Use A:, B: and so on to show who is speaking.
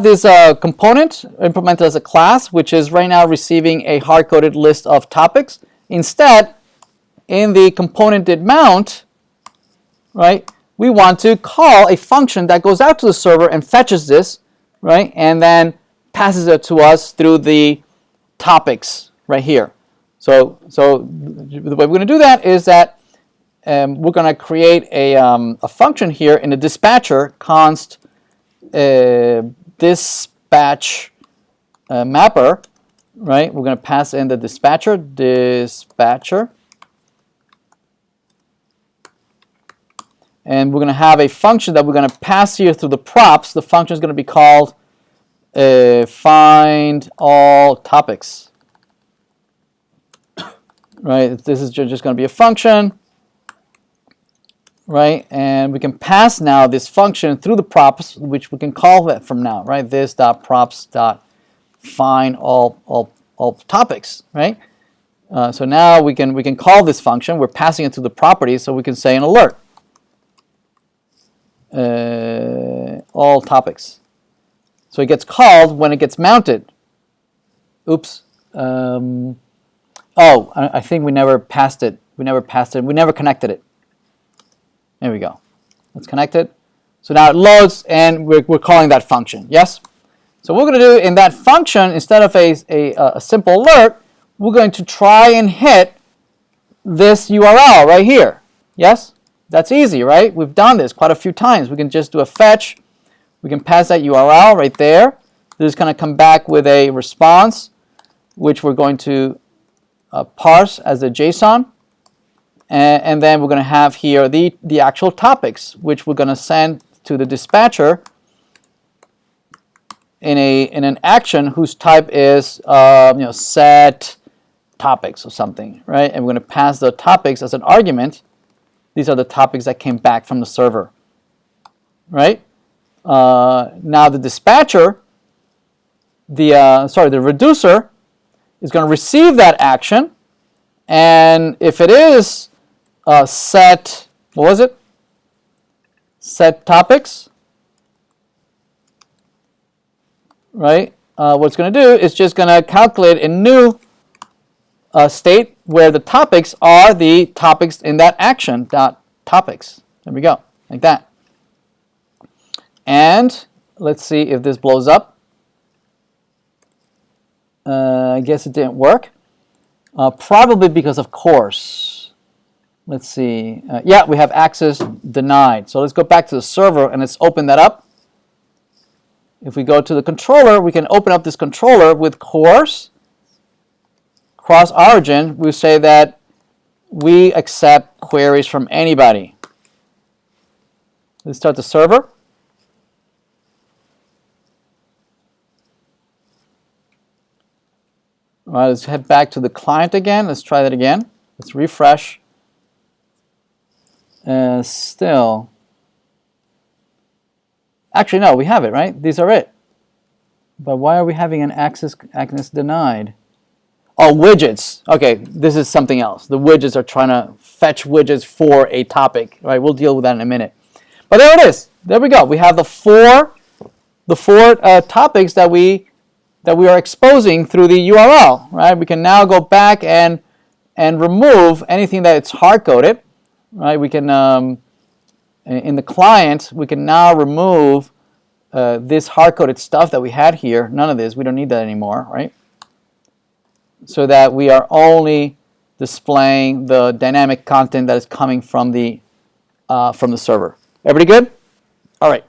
A: This component implemented as a class, which is right now receiving a hard-coded list of topics. Instead, in the component did mount, right, we want to call a function that goes out to the server and fetches this, right, and then passes it to us through the topics right here. So the way we're going to do that is that we're going to create a function here in the dispatcher const dispatch mapper, right? We're going to pass in the dispatcher, and we're going to have a function that we're going to pass here through the props. The function is going to be called find all topics, right? This is just going to be a function, right? And we can pass now this function through the props, which we can call that from now, right? This dot props dot find all topics, right? So now we can call this function. We're passing it through the properties, so we can say an alert. All topics. So it gets called when it gets mounted. Oops. Oh, I think we never passed it. We never connected it. There we go. Let's connect it. So now it loads, and we're calling that function. Yes? So what we're going to do in that function, instead of a simple alert, we're going to try and hit this URL right here. Yes? That's easy, right? We've done this quite a few times. We can just do a fetch. We can pass that URL right there. This is going to come back with a response, which we're going to parse as a JSON. And then we're going to have here the actual topics, which we're going to send to the dispatcher in an action whose type is set topics or something, right? And we're going to pass the topics as an argument. These are the topics that came back from the server, right? Now the dispatcher, the reducer is going to receive that action, and if it is set, what was it? Set topics, right? What it's going to do is just going to calculate a new state where the topics are the topics in that action dot topics. There we go, like that. And let's see if this blows up. I guess it didn't work. Probably because of course. Let's see. Yeah, we have access denied. So let's go back to the server and let's open that up. If we go to the controller, we can open up this controller with course cross origin. We say that we accept queries from anybody. Let's start the server. All right, let's head back to the client again. Let's try that again. Let's refresh. Still. Actually, no, we have it, right? These are it. But why are we having an access denied? Oh, widgets. Okay, this is something else. The widgets are trying to fetch widgets for a topic. Right? We'll deal with that in a minute. But there it is. There we go. We have the four topics that we are exposing through the URL. Right? We can now go back and remove anything that it's hard coded. Right? We can in the client we can now remove this hard coded stuff that we had here. None of this. We don't need that anymore. Right? So that we are only displaying the dynamic content that is coming from the server. Everybody good? All right.